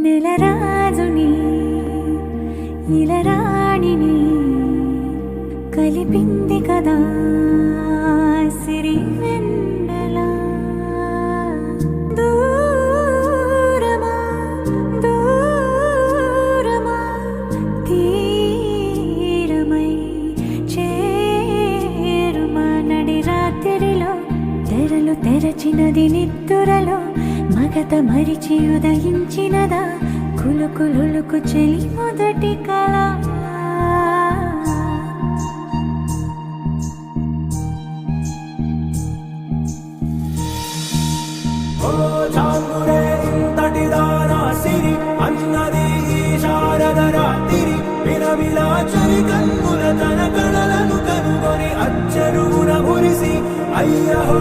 నెలరాజుని ఇలరాణిని కలిపింది కదా సిరి వెన్నెల. దూరమా దూరమా తీరమై చేరుమా నడి రాత్రిలో తెరలు తెరచినది నిద్దురలో మగత మరిచి ఉదయించినదా కులుకులుకు చెలి మొదటి కళ. సిరి అన్నది ఈ శారద రాత్రి విలవిలా చలి కన్నుల తన కళలను కనుగొని అచ్చరువున మురిసి అయ్యహో